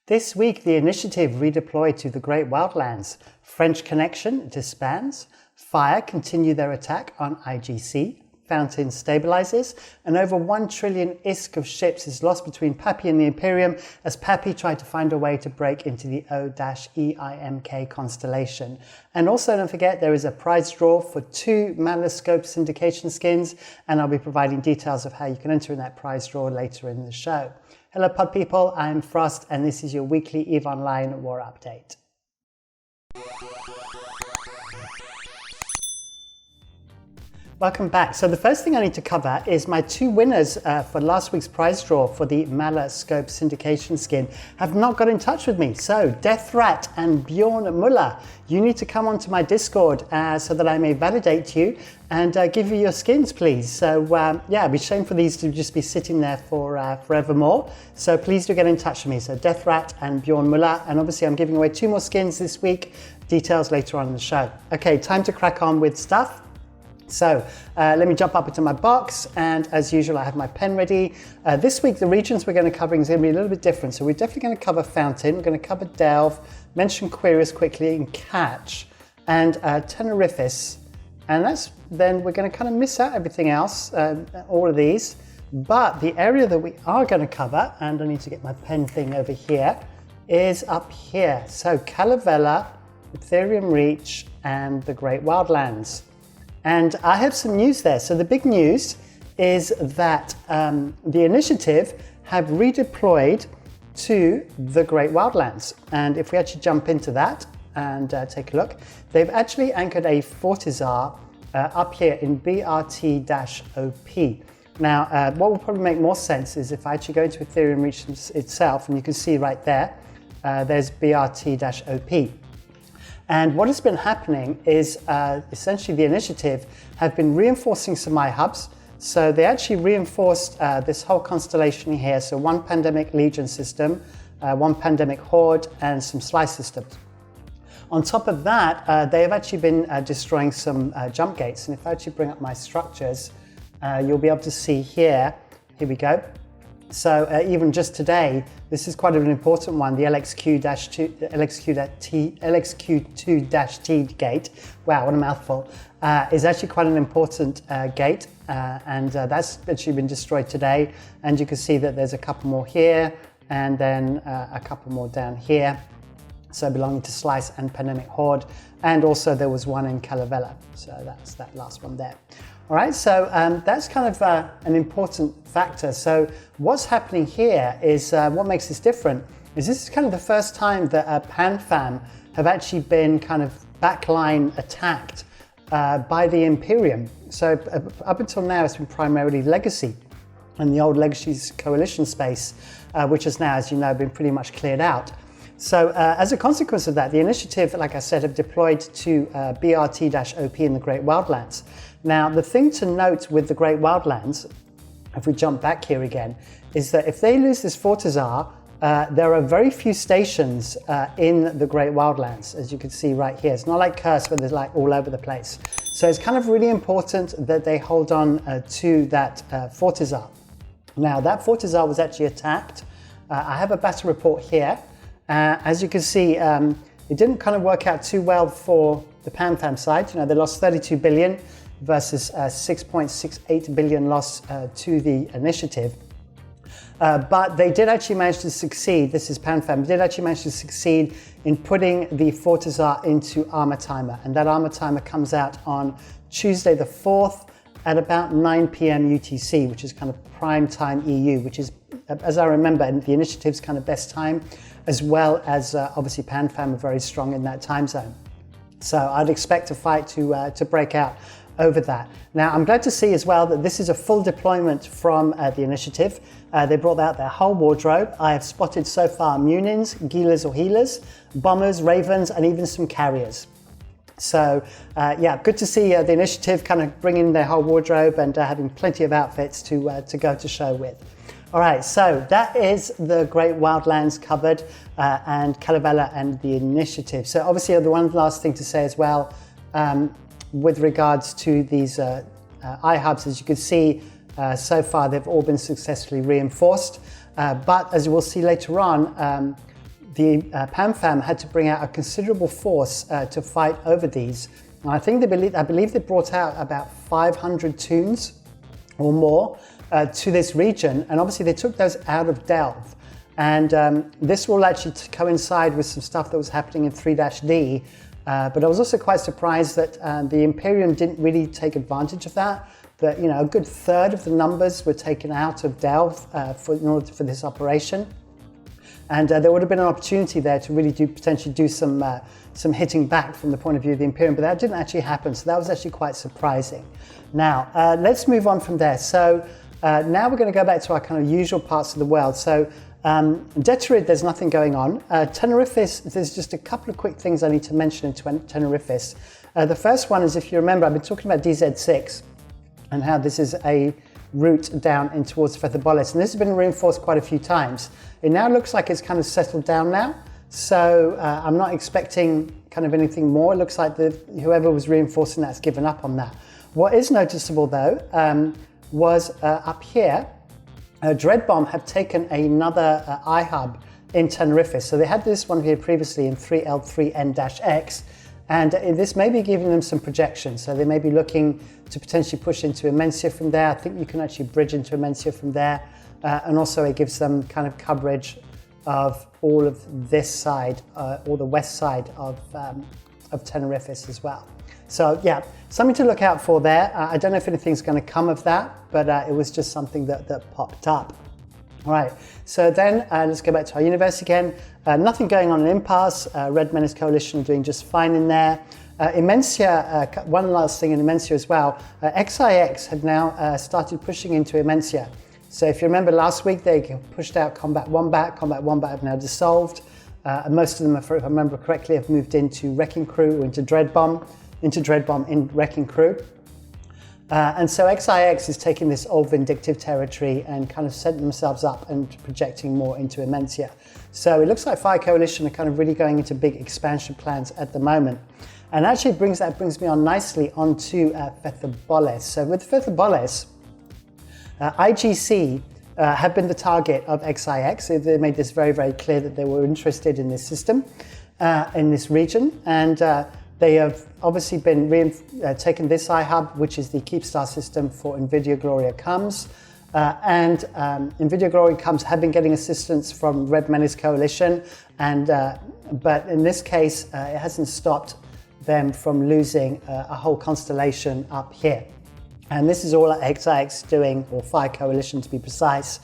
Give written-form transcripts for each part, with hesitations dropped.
This week, the initiative redeployed to the Great Wildlands. French Connection disbands. Fire continue their attack on IGC. Fountain stabilizes. And over 1 trillion ISK of ships is lost between Papi and the Imperium as Papi tried to find a way to break into the O-EIMK constellation. And also don't forget there is a prize draw for 2 Malescope syndication skins, and I'll be providing details of how you can enter in that prize draw later in the show. Hello pod people, I'm Frost and this is your weekly EVE Online War Update. Welcome back. So the first thing I need to cover is my 2 winners for last week's prize draw for the Malescope syndication skin have not got in touch with me. So Deathrat and Bjorn Muller, you need to come onto my Discord so that I may validate you and give you your skins, please. So yeah, it'd be a shame for these to just be sitting there for forevermore. So please do get in touch with me. So Deathrat and Bjorn Muller, and obviously I'm giving away 2 more skins this week. Details later on in the show. Okay, time to crack on with stuff. So let me jump up into my box, and as usual I have my pen ready. This week the regions we're going to cover is going to be a little bit different. So we're definitely going to cover Fountain, we're going to cover Delve, mention Quirius quickly, and Catch, and Tenerifis. And then we're going to kind of miss out everything else, all of these. But the area that we are going to cover, and I need to get my pen thing over here, is up here. So Kalevala, Ethereum Reach, and the Great Wildlands. And I have some news there. So the big news is that the initiative have redeployed to the Great Wildlands. And if we actually jump into that and take a look, they've actually anchored a Fortizar up here in BRT-OP. Now, what will probably make more sense is if I actually go into Ethereum Reach itself, and you can see right there, there's BRT-OP. And what has been happening is essentially the initiative have been reinforcing some iHubs. So they actually reinforced this whole constellation here. So 1 Pandemic Legion system, 1 Pandemic Horde, and some Slice systems. On top of that, they have actually been destroying some jump gates. And if I actually bring up my structures, you'll be able to see here we go. So even just today, this is quite an important one, the LXQ2-T gate. Wow, what a mouthful. Is actually quite an important gate, and that's actually been destroyed today. And you can see that there's a couple more here, and then a couple more down here. So belonging to Slice and Pandemic Horde. And also there was one in Kalevala. So that's that last one there. All right, so that's kind of an important factor. So what's happening here is what makes this different is this is kind of the first time that PanFam have actually been kind of backline attacked by the Imperium. So up until now, it's been primarily Legacy and the old Legacy's coalition space, which has now, as you know, been pretty much cleared out. So as a consequence of that, the initiative, like I said, have deployed to BRT-OP in the Great Wildlands. Now, the thing to note with the Great Wildlands, if we jump back here again, is that if they lose this Fortizar, there are very few stations in the Great Wildlands, as you can see right here. It's not like Curse where there's like all over the place. So it's kind of really important that they hold on to that Fortizar. Now, that Fortizar was actually attacked. I have a battle report here. As you can see, it didn't kind of work out too well for the PanFam side. You know, they lost 32 billion versus 6.68 billion loss to the initiative. But they did actually manage to succeed. This is PanFam. Did actually manage to succeed in putting the Fortizar into Armor Timer, and that Armor Timer comes out on Tuesday the 4th at about 9 p.m. UTC, which is kind of prime time EU, which is, as I remember, the initiative's kind of best time, as well as obviously PanFam are very strong in that time zone. So I'd expect a fight to break out over that. Now, I'm glad to see as well that this is a full deployment from the initiative. They brought out their whole wardrobe. I have spotted so far Munins, Gilas or Healers, Bombers, Ravens, and even some Carriers. So yeah, good to see the initiative kind of bringing their whole wardrobe and having plenty of outfits to go to show with. All right, so that is the Great Wildlands covered and Kalevala and the initiative. So obviously the one last thing to say as well, with regards to these iHubs, as you can see, so far they've all been successfully reinforced. But as you will see later on, the PAMFAM had to bring out a considerable force to fight over these. And I believe they brought out about 500 toons or more to this region, and obviously they took those out of Delve. And this will actually coincide with some stuff that was happening in 3-D, but I was also quite surprised that the Imperium didn't really take advantage of that. That, you know, a good third of the numbers were taken out of Delve in order for this operation. And there would have been an opportunity there to really potentially do some hitting back from the point of view of the Imperium, but that didn't actually happen, so that was actually quite surprising. Now, let's move on from there. So now we're going to go back to our kind of usual parts of the world. So Detorid, there's nothing going on. Tenerifis, there's just a couple of quick things I need to mention in Tenerifis. The first one is, if you remember, I've been talking about DZ6 and how this is a route down in towards Fethobolis, and this has been reinforced quite a few times. It now looks like it's kind of settled down now, so I'm not expecting kind of anything more. It looks like whoever was reinforcing that's given up on that. What is noticeable though was up here, Dreadbomb have taken another iHub in Tenerifis. So they had this one here previously in 3L3N-X, and this may be giving them some projection. So they may be looking to potentially push into Imensia from there. I think you can actually bridge into Imensia from there. And also it gives them kind of coverage of all of this side, or the west side of Tenerifis as well. So yeah, something to look out for there. I don't know if anything's going to come of that, but it was just something that popped up. All right, so then let's go back to our universe again. Nothing going on in Impasse. Red Menace Coalition are doing just fine in there. Imensia, one last thing in Imensia as well. XIX have now started pushing into Imensia. So if you remember last week, they pushed out Combat Wombat. Combat Wombat have now dissolved. And most of them, if I remember correctly, have moved into Wrecking Crew, or into Dreadbomb in Wrecking Crew. And so XIX is taking this old vindictive territory and kind of setting themselves up and projecting more into Imensia. So it looks like Fire Coalition are kind of really going into big expansion plans at the moment. And actually brings me on nicely onto Fethobolis. So with Fethobolis, IGC have been the target of XIX. They made this very, very clear that they were interested in this system, in this region. And they have obviously been taken this iHub, which is the Keepstar system for NVIDIA Gloria Comes. And NVIDIA Gloria Comes have been getting assistance from Red Menace Coalition. But in this case, it hasn't stopped them from losing a whole constellation up here. And this is all XIX doing, or Fire Coalition to be precise.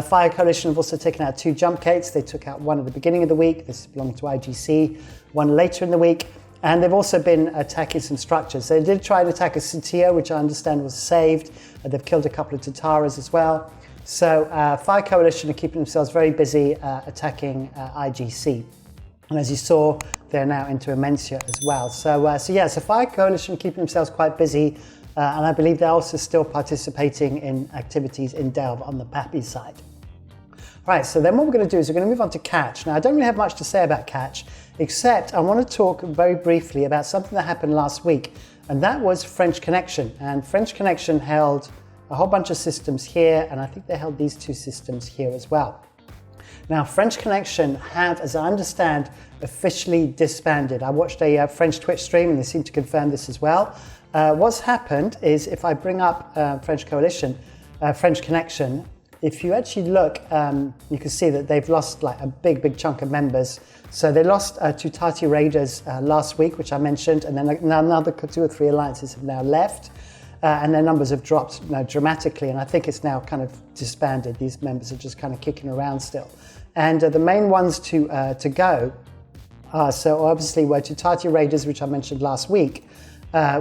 Fire Coalition have also taken out 2 jump gates. They took out one at the beginning of the week. This is belonging to IGC. One later in the week. And they've also been attacking some structures. They did try to attack a Citio, which I understand was saved. They've killed a couple of Tataras as well. So Fire Coalition are keeping themselves very busy attacking IGC. And as you saw, they're now into Imensia as well. So Fire Coalition keeping themselves quite busy. And I believe they're also still participating in activities in Delve on the Pappy side. Right, so then what we're going to do is we're going to move on to Catch. Now, I don't really have much to say about Catch, except I want to talk very briefly about something that happened last week, and that was French Connection. And French Connection held a whole bunch of systems here, and I think they held these 2 systems here as well. Now, French Connection have, as I understand, officially disbanded. I watched a French Twitch stream, and they seem to confirm this as well. What's happened is, if I bring up French Connection, if you actually look, you can see that they've lost like a big chunk of members. So they lost 2 Tati Raiders last week, which I mentioned, and then another 2 or 3 alliances have now left, and their numbers have dropped dramatically, and I think it's now kind of disbanded. These members are just kind of kicking around still. And the main ones to go so obviously were 2 Tati Raiders, which I mentioned last week,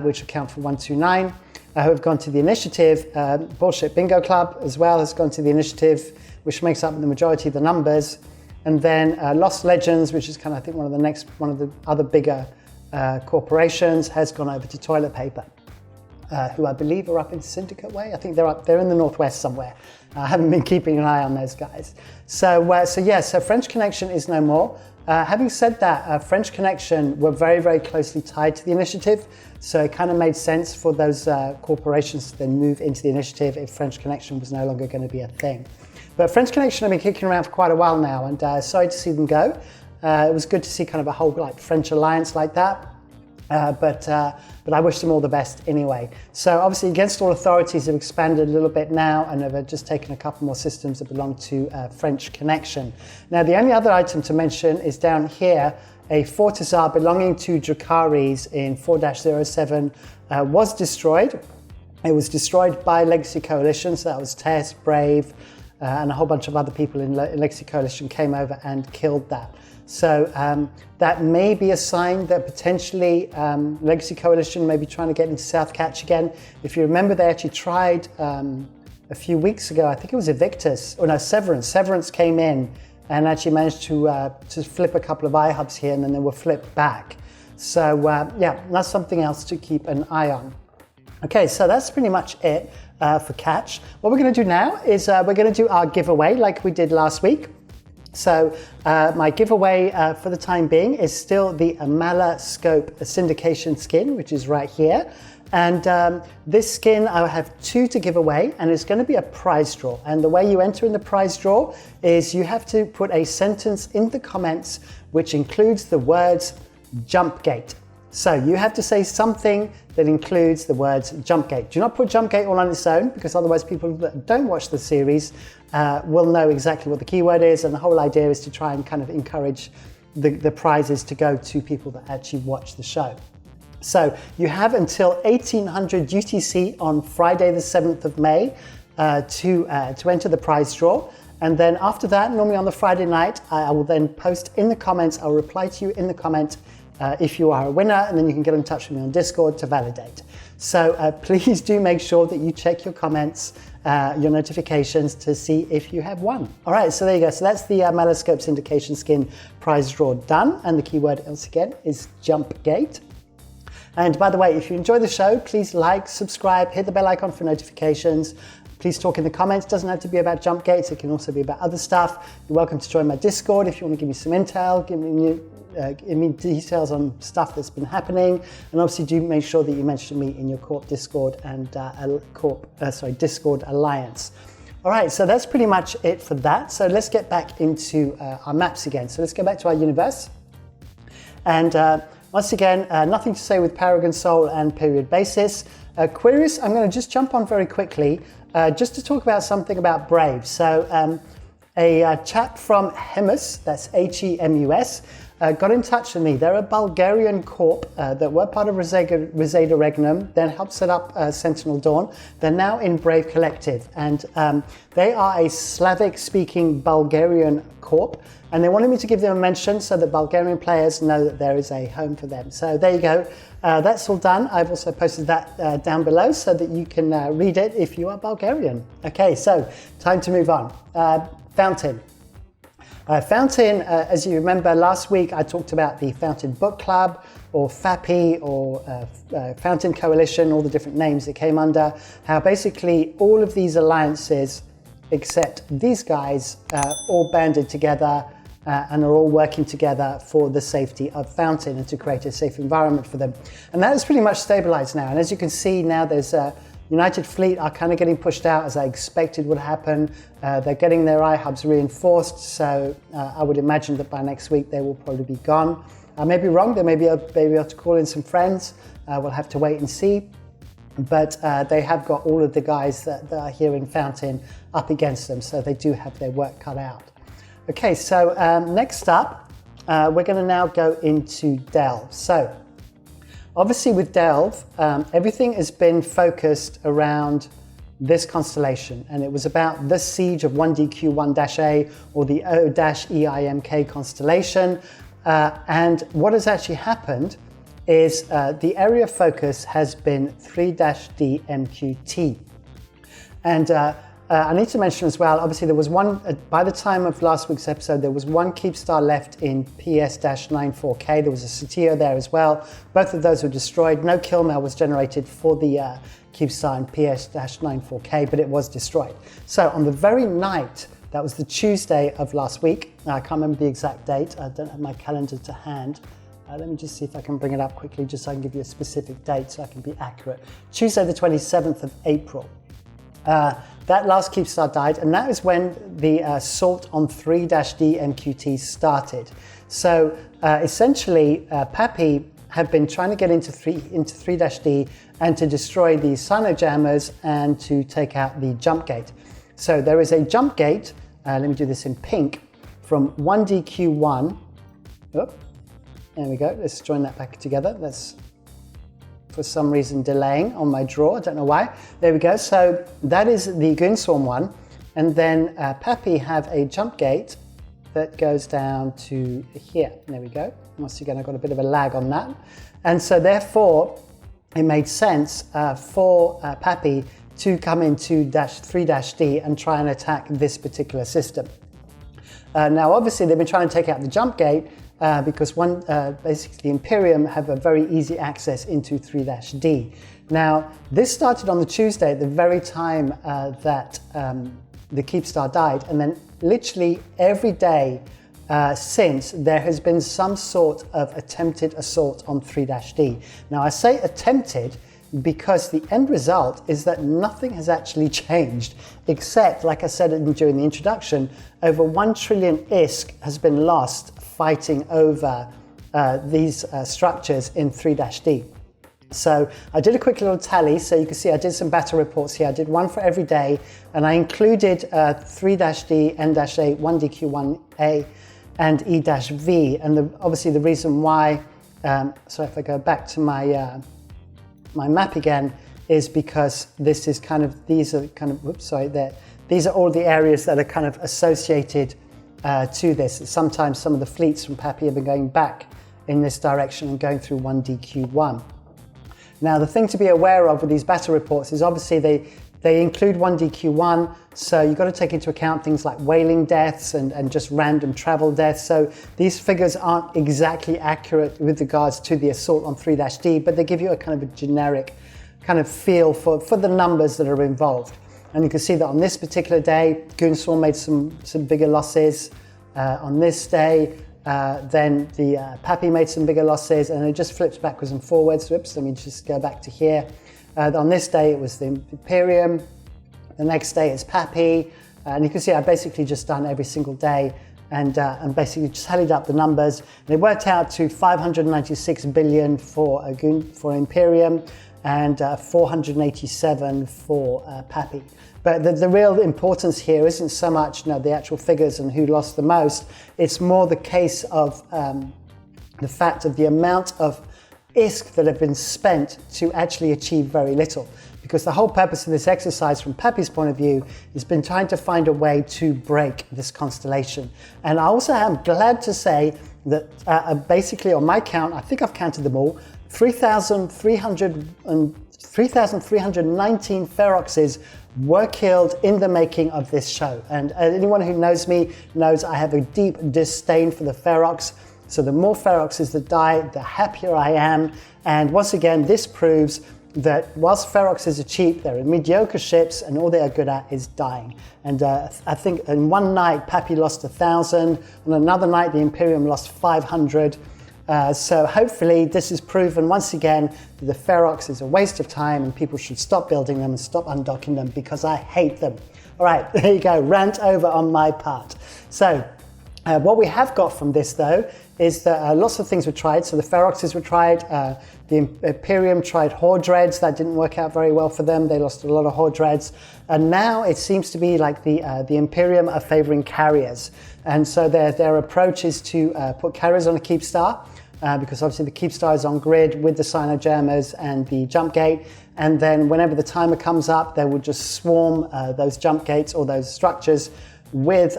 which account for 129, who have gone to the initiative. Bullshit Bingo Club as well has gone to the initiative, which makes up the majority of the numbers. And then Lost Legends, which is kind of, I think, one of the other bigger corporations, has gone over to Toilet Paper, who I believe are up in Syndicate Way. I think they're in the northwest somewhere. I haven't been keeping an eye on those guys. So French Connection is no more. Having said that, French Connection were very, very closely tied to the initiative, so it kind of made sense for those corporations to then move into the initiative if French Connection was no longer going to be a thing. But French Connection have been kicking around for quite a while now, and sorry to see them go. It was good to see kind of a whole like French alliance like that. But I wish them all the best anyway. So obviously Against All Authorities have expanded a little bit now and have just taken a couple more systems that belong to French Connection. Now the only other item to mention is down here, a Fortizar belonging to Dracaris in 4-07 was destroyed. It was destroyed by Legacy Coalition, so that was Tess, Brave, and a whole bunch of other people in Legacy Coalition came over and killed that. So that may be a sign that potentially Legacy Coalition may be trying to get into South Catch again. If you remember, they actually tried a few weeks ago, I think it was Evictus, or no, Severance. Severance came in and actually managed to flip a couple of iHubs here, and then they were flipped back. So yeah, that's something else to keep an eye on. Okay, so that's pretty much it for Catch. What we're going to do now is we're going to do our giveaway like we did last week. So my giveaway for the time being is still the Amala Scope syndication skin, which is right here. And this skin, I have 2 to give away, and it's going to be a prize draw. And the way you enter in the prize draw is you have to put a sentence in the comments which includes the words Jumpgate. So you have to say something that includes the words Jumpgate. Do not put Jumpgate all on its own, because otherwise people that don't watch the series will know exactly what the keyword is, and the whole idea is to try and kind of encourage the prizes to go to people that actually watch the show. So you have until 1800 UTC on Friday the 7th of May to enter the prize draw. And then after that, normally on the Friday night, I will then post in the comments, I'll reply to you in the comment if you are a winner, and then you can get in touch with me on Discord to validate. So please do make sure that you check your comments, your notifications to see if you have won. All right, so there you go. So that's the Malascope Syndication Skin prize draw done. And the keyword once again is Jumpgate. And by the way, if you enjoy the show, please like, subscribe, hit the bell icon for notifications. Please talk in the comments. It doesn't have to be about jump gates. It can also be about other stuff. You're welcome to join my Discord if you want to give me some intel, give me details on stuff that's been happening. And obviously do make sure that you mention me in your Corp Discord and Discord Alliance. All right, so that's pretty much it for that. So let's get back into our maps again. So let's go back to our universe. And once again, nothing to say with Paragon Soul and Period Basis. Queries, I'm going to just jump on very quickly just to talk about something about Brave. So a chap from Hemus, that's Hemus, got in touch with me. They're a Bulgarian corp that were part of Reseda Regnum, then helped set up Sentinel Dawn. They're now in Brave Collective, and they are a Slavic-speaking Bulgarian corp, and they wanted me to give them a mention so that Bulgarian players know that there is a home for them. So there you go. That's all done. I've also posted that down below so that you can read it if you are Bulgarian. Okay, so time to move on. Fountain. Fountain, as you remember last week, I talked about the Fountain Book Club, or FAPI, or Fountain Coalition, all the different names it came under, how basically all of these alliances, except these guys, all banded together and are all working together for the safety of Fountain and to create a safe environment for them. And that is pretty much stabilized now. And as you can see now, there's United Fleet are kind of getting pushed out as I expected would happen. They're getting their iHubs reinforced, so I would imagine that by next week they will probably be gone. I may be wrong, they may be able to call in some friends. We'll have to wait and see. But they have got all of the guys that are here in Fountain up against them, so they do have their work cut out. Okay, so next up, we're going to now go into Delve. So obviously with Delve, everything has been focused around this constellation, and it was about the siege of 1DQ1-A, or the O-EIMK constellation. And what has actually happened is the area of focus has been 3-DMQT. And I need to mention as well, obviously there was one, by the time of last week's episode, there was one Keepstar left in PS-94K. There was a Satio there as well. Both of those were destroyed. No kill mail was generated for the Keepstar in PS-94K, but it was destroyed. So on the very night, that was the Tuesday of last week. I can't remember the exact date. I don't have my calendar to hand. Let me just see if I can bring it up quickly, just so I can give you a specific date so I can be accurate. Tuesday the 27th of April. that last CubeStar died, and that is when the assault on 3-D MQTT started. So essentially, Pappy have been trying to get into 3-D and to destroy the Cynojammers and to take out the jump gate. So there is a jump gate, let me do this in pink, from 1DQ1. Oh, there we go, let's join that back together. That's for some reason delaying on my draw, I don't know why. There we go, so that is the Goonswarm one. And then Pappy have a jump gate that goes down to here. There we go. Once again, I've got a bit of a lag on that. And so therefore, it made sense for Pappy to come into 3-D and try and attack this particular system. Now, obviously, they've been trying to take out the jump gate because basically the Imperium have a very easy access into 3-D. Now, this started on the Tuesday at the very time that the CubeStar died, and then literally every day since, there has been some sort of attempted assault on 3-D. Now, I say attempted because the end result is that nothing has actually changed, except, like I said during the introduction, over 1 trillion ISK has been lost fighting over these structures in 3-D. So I did a quick little tally, so you can see I did some battle reports here. I did one for every day, and I included 3-D, N-A, 1DQ1A, and E-V. And obviously the reason why, so if I go back to my my map again, is because this is kind of, these are kind of, oops, sorry, these are all the areas that are kind of associated to this. Sometimes some of the fleets from Pappy have been going back in this direction and going through 1DQ1. Now, the thing to be aware of with these battle reports is obviously they include 1DQ1, so you've got to take into account things like whaling deaths and just random travel deaths. So these figures aren't exactly accurate with regards to the assault on 3-D, but they give you a kind of a generic kind of feel for the numbers that are involved. And you can see that on this particular day, Goonswarm made some bigger losses. On this day, then the Pappy made some bigger losses, and it just flips backwards and forwards. Whoops, let me just go back to here. On this day, it was the Imperium. The next day, it's Pappy. And you can see I've basically just done every single day and basically just tallied up the numbers. And it worked out to 596 billion for Imperium and 487 for Pappy. But the real importance here isn't so much the actual figures and who lost the most. It's more the case of the fact of the amount of ISK that have been spent to actually achieve very little. Because the whole purpose of this exercise from Pappy's point of view has been trying to find a way to break this constellation. And I also am glad to say that basically on my count, I think I've counted them all, 3,319 Feroxes were killed in the making of this show. And anyone who knows me knows I have a deep disdain for the Ferox. So the more Feroxes that die, the happier I am. And once again, this proves that whilst Feroxes are cheap, they're mediocre ships, and all they are good at is dying. And I think in one night, Pappy lost 1,000. On another night, the Imperium lost 500. So hopefully this is proven once again that the Ferox is a waste of time and people should stop building them and stop undocking them because I hate them. All right, there you go, rant over on my part. So what we have got from this though is that lots of things were tried. So the Feroxes were tried, the Imperium tried Horde Dreads, that didn't work out very well for them, they lost a lot of Horde Dreads. And now it seems to be like the Imperium are favoring carriers. And so their approach is to put carriers on a CubeStar, because obviously the CubeStar is on grid with the Cynojammers and the jump gate, and then whenever the timer comes up, they will just swarm those jump gates or those structures with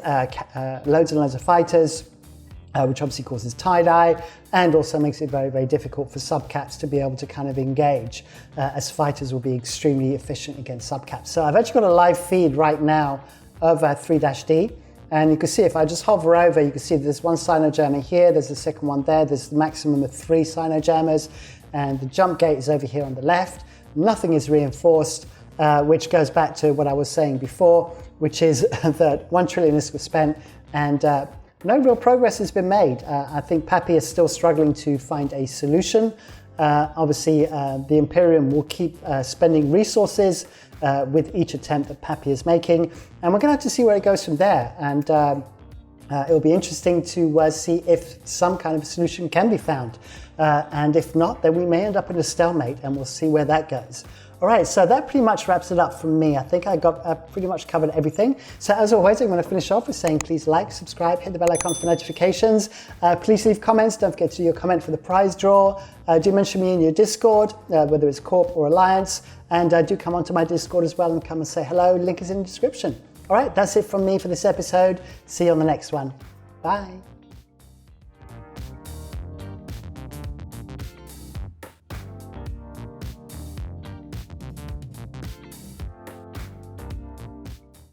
loads and loads of fighters, which obviously causes tie-dye and also makes it very, very difficult for subcaps to be able to kind of engage, as fighters will be extremely efficient against subcaps. So I've actually got a live feed right now of 3-D. And you can see if I just hover over, you can see there's one Cynojammer here, there's the second one there, there's the maximum of 3 Cynojammers, and the jump gate is over here on the left. Nothing is reinforced, which goes back to what I was saying before, which is that 1 trillion ISK was spent and no real progress has been made. I think Pappy is still struggling to find a solution. Obviously, the Imperium will keep spending resources with each attempt that Pappy is making. And we're going to have to see where it goes from there. And it'll be interesting to see if some kind of solution can be found. And if not, then we may end up in a stalemate, and we'll see where that goes. All right, so that pretty much wraps it up from me. I think I got pretty much covered everything. So as always, I'm going to finish off with saying please like, subscribe, hit the bell icon for notifications. Please leave comments. Don't forget to do your comment for the prize draw. Do mention me in your Discord, whether it's Corp or Alliance. And do come onto my Discord as well and come and say hello. Link is in the description. All right, that's it from me for this episode. See you on the next one. Bye.